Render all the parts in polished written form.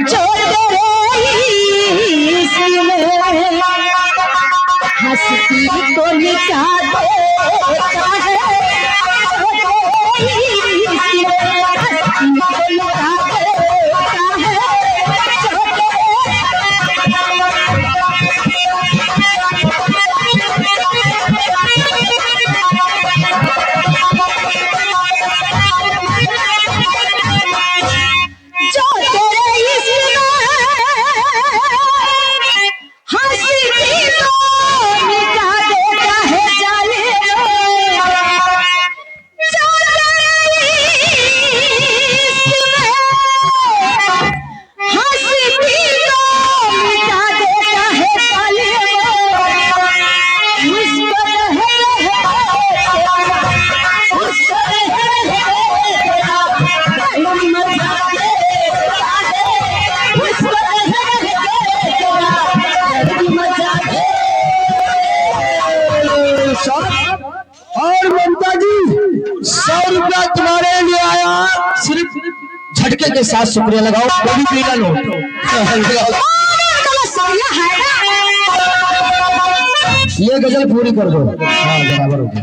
जो तेरे इश्क में हंसती को मिटा देता है, जो तेरे इश्क में हंसती को मिटा देता है, जो और ममता जी 100 रुपया तुम्हारे लिए आया, सिर्फ झटके के साथ शुक्रिया लगाओ, कोई पीला लो। ये गजल पूरी कर दो। हाँ बराबर हो गया।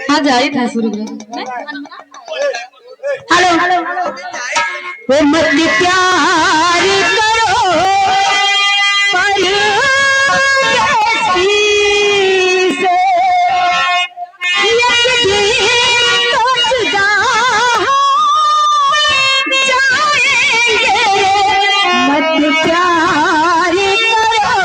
हाँ जारी था सूर्य हेलो हेलो वो मत प्यार करो परदेसी से एक दिन तो जुदा हो जाएंगे मत प्यार करो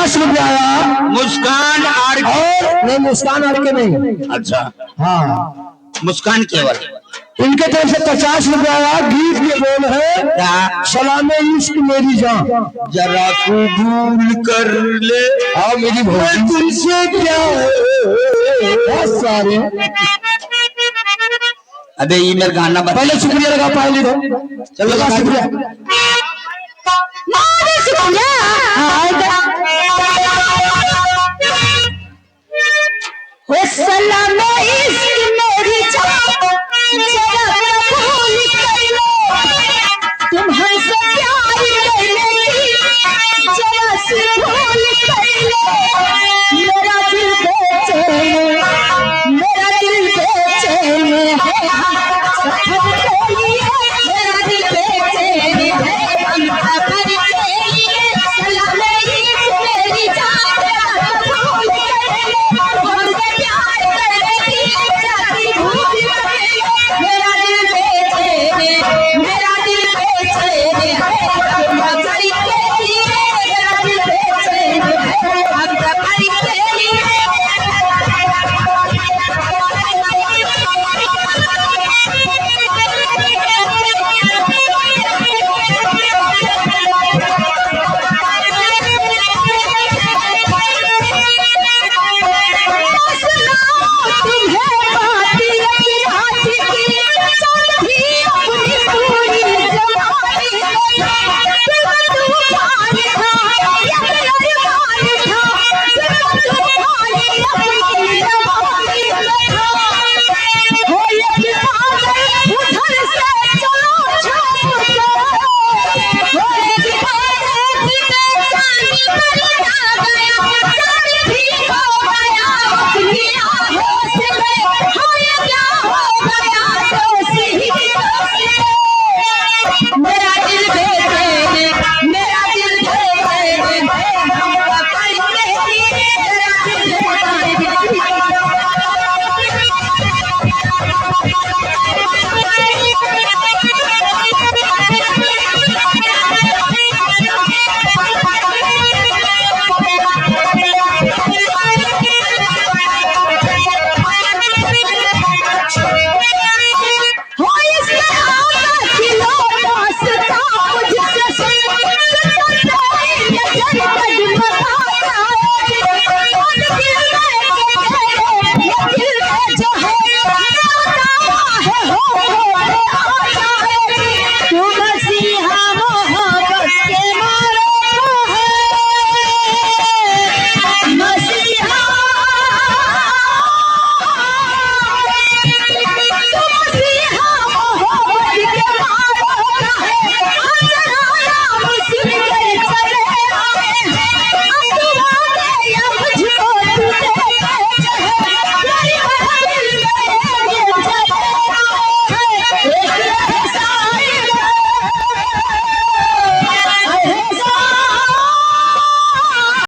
₹50 आया। मुस्कान आर और नहीं, मुस्कान आर के नहीं। अच्छा, हाँ, मुस्कान केवल इनके तरफ से ₹50 आया। गीत के बोल है, क्या? सलामे इश्क मेरी जान, जरा कबूल कर ले आओ मेरी मैं भौजी। तुमसे क्या बहुत सारे। अबे ये मेरा गाना बता। पहले शुक्रिया लगा, पहले चलो, शुक्रिया।